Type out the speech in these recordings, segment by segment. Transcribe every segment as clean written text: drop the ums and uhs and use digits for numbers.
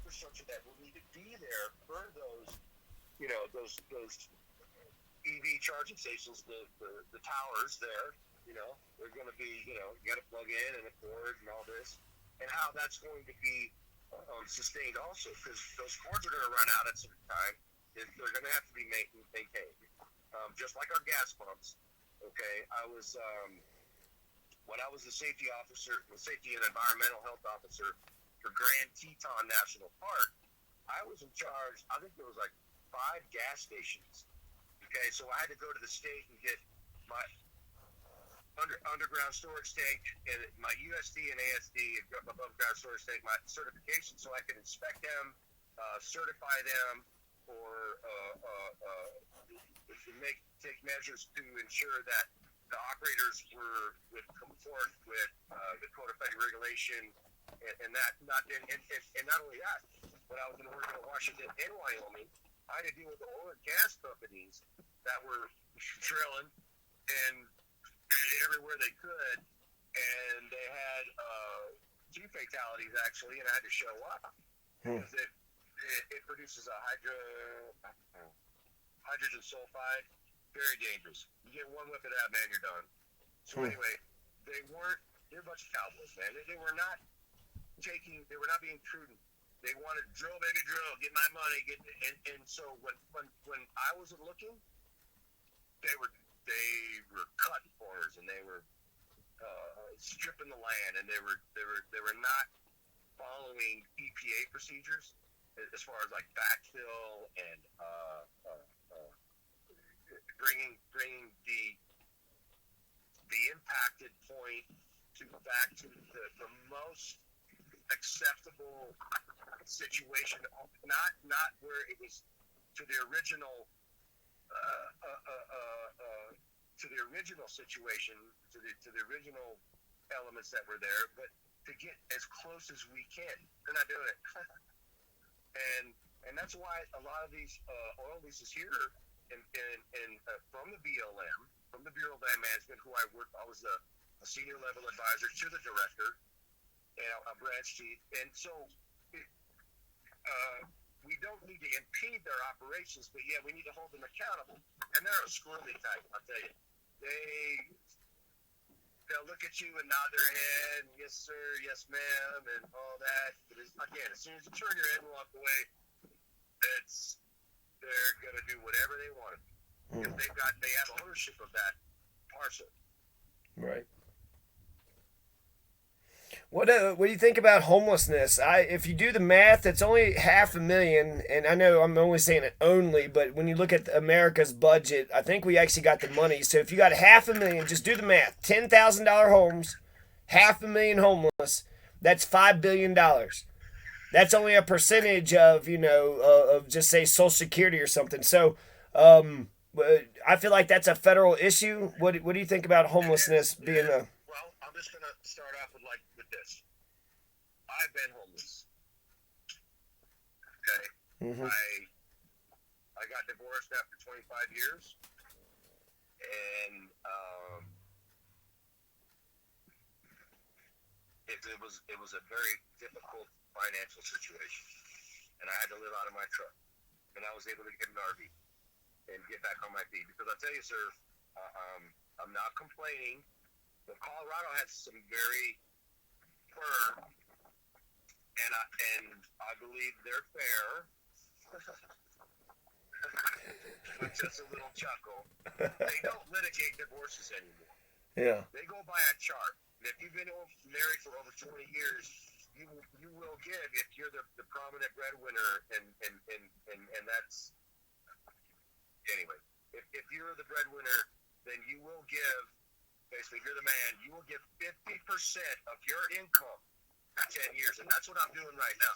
infrastructure that will need to be there for those, those EV charging stations, the towers there. They're going to be, you got to plug in and a cord and all this, and how that's going to be sustained also, because those cords are going to run out at some time. They're going to have to be maintained, just like our gas pumps. Okay, when I was the safety and environmental health officer for Grand Teton National Park, I was in charge. I think there was like 5 gas stations. Okay, so I had to go to the state and get my underground storage tank and my USD and ASD, above ground storage tank, my certification, so I could inspect them, certify them, or take measures to ensure that the operators would comport with the Code of Federal Regulation, and not only that, when I was in Oregon, Washington, and Wyoming, I had to deal with oil and gas companies that were drilling and everywhere they could, and they had 2 fatalities actually, and I had to show up because it produces a hydrogen sulfide, very dangerous. You get one whiff of that, man, you're done. So anyway, they're a bunch of cowboys, man. They were not being prudent. They wanted to drill, baby, drill, get my money, and so when I wasn't looking, they were cutting corners, and they were stripping the land, and they were not following EPA procedures as far as like backfill and bringing the impacted point back to the most acceptable situation, not where it was to the original situation, to the original elements that were there, but to get as close as we can. They're not doing it. and that's why a lot of these oil leases here from the BLM, from the Bureau of Land Management, who I was a senior level advisor to the director, and a branch chief, and so we don't need to impede their operations, but yeah, we need to hold them accountable. And they're a squirrely type, I'll tell you. They'll look at you and nod their head, and yes sir, yes ma'am, and all that. But again, as soon as you turn your head and walk away, they're gonna do whatever they want to do, because they have ownership of that parcel. Right. What do you think about homelessness? If you do the math, it's only 500,000, and I know I'm only saying it only, but when you look at America's budget, I think we actually got the money. So if you got 500,000, just do the math: $10,000 homes, 500,000 homeless. That's $5 billion. That's only a percentage of of just say Social Security or something. So I feel like that's a federal issue. What do you think about homelessness being a? Well, I'm just gonna start off with this. I've been homeless. Okay. Mm-hmm. I got divorced after 25 years, and it was a very difficult financial situation, and I had to live out of my truck, and I was able to get an RV and get back on my feet, because I'll tell you, sir, I'm not complaining, but Colorado has some very firm, and I believe they're fair, with just a little chuckle. They don't litigate divorces anymore. Yeah. They go by a chart. And if you've been married for over 20 years, you will give if you're the prominent breadwinner, and that's anyway. If you're the breadwinner, then you will give. Basically, if you're the man, you will give 50% of your income for 10 years, and that's what I'm doing right now.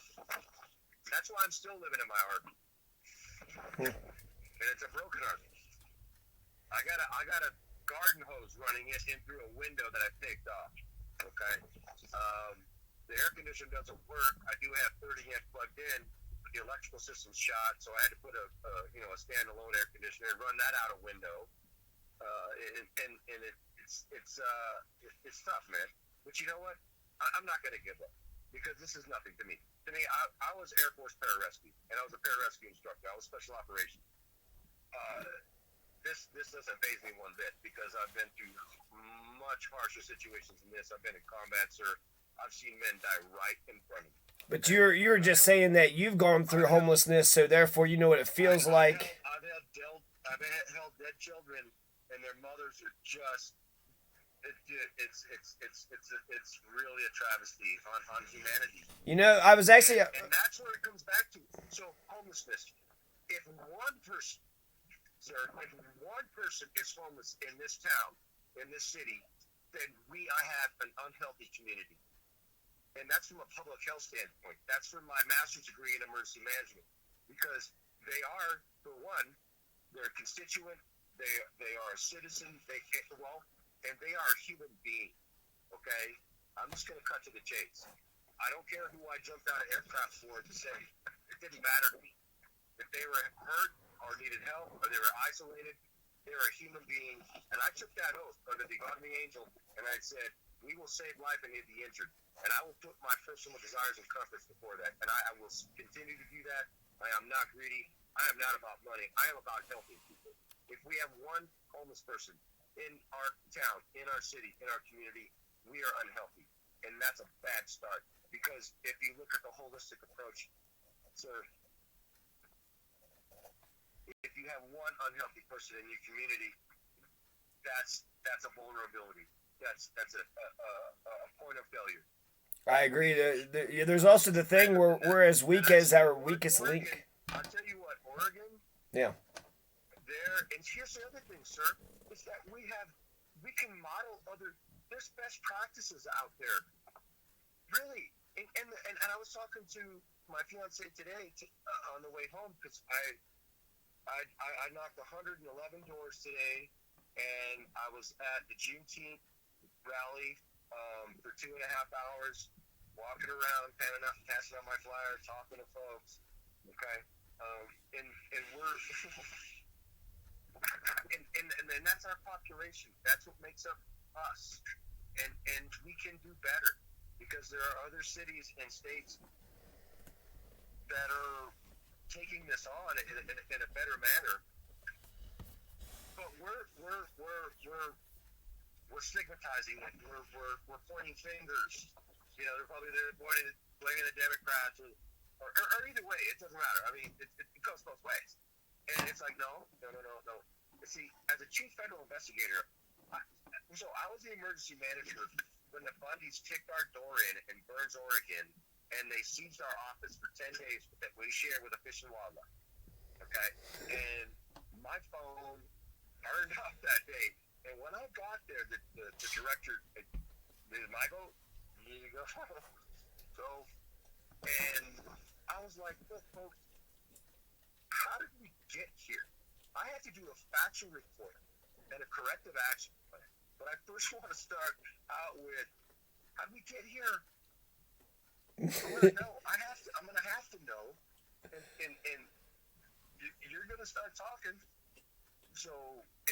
That's why I'm still living in my RV, and it's a broken RV. I got a garden hose running in through a window that I picked off. Okay, the air conditioner doesn't work. I do have 30 amp plugged in, but the electrical system's shot, so I had to put a standalone air conditioner and run that out a window. It's tough, man. But you know what? I'm not going to give up. because this is nothing to me. To me, I was Air Force pararescue, and I was a pararescue instructor. I was special operations. This doesn't faze me one bit because I've been through much harsher situations than this. I've been in combat, sir. I've seen men die right in front of me. But you're just saying that you've gone through homelessness, so therefore you know what it feels like. I've held dead children, and their mothers are just. It's really a travesty on humanity. You know, I was actually. And that's where it comes back to. So homelessness. If one person, sir, if one person is homeless in this town, in this city, then I have an unhealthy community. And that's from a public health standpoint. That's from my master's degree in emergency management. Because they are, for one, they're a constituent, they are a citizen, and they are a human being. Okay? I'm just going to cut to the chase. I don't care who I jumped out of aircraft for to say. It didn't matter to me. If they were hurt or needed help or they were isolated, they were a human being. And I took that oath under the God of the angel, and I said, we will save life and aid the injured. And I will put my personal desires and comforts before that. And I will continue to do that. I am not greedy. I am not about money. I am about helping people. If we have one homeless person in our town, in our city, in our community, we are unhealthy. And that's a bad start. Because if you look at the holistic approach, sir, if you have one unhealthy person in your community, that's a vulnerability. That's a point of failure. I agree. There's also the thing where we're as weak as our weakest Oregon, link. I'll tell you what, Oregon. Yeah. And here's the other thing, sir, is that we can model there's best practices out there. Really. And I was talking to my fiance today on the way home because I knocked 111 doors today, and I was at the Juneteenth rally for 2.5 hours, walking around, passing out my flyer, talking to folks. Okay, and we're and that's our population. That's what makes up us, and we can do better because there are other cities and states that are taking this on in a better manner, but we're stigmatizing it. We're pointing fingers. You know, they're probably blaming the Democrats or either way. It doesn't matter. I mean, it goes both ways. And it's like, no. See, as a chief federal investigator, I was the emergency manager when the Bundys kicked our door in Burns, Oregon, and they seized our office for 10 days that we share with a Fish and Wildlife. Okay? And my phone turned off that day. And when I got there, the director, Michael, you need to go. So, and I was like, look, folks, how did we get here? I had to do a factual report and a corrective action plan. But I first want to start out with, how did we get here? I'm gonna have to know, and you're gonna start talking. So,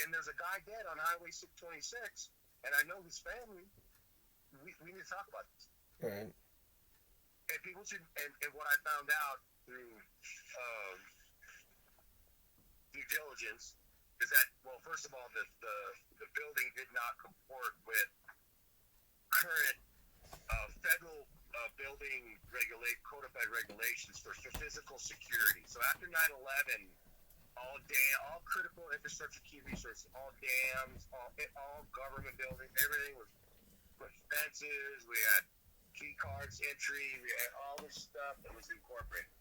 and there's a guy dead on Highway 626, and I know his family. We need to talk about this. Right. And people should. And what I found out through due diligence is that, well, first of all, the building did not comport with current federal building codified regulations for physical security. So after 9/11, all critical infrastructure key resources, all dams, all government buildings, everything was with fences. We had key cards entry. We had all this stuff that was incorporated.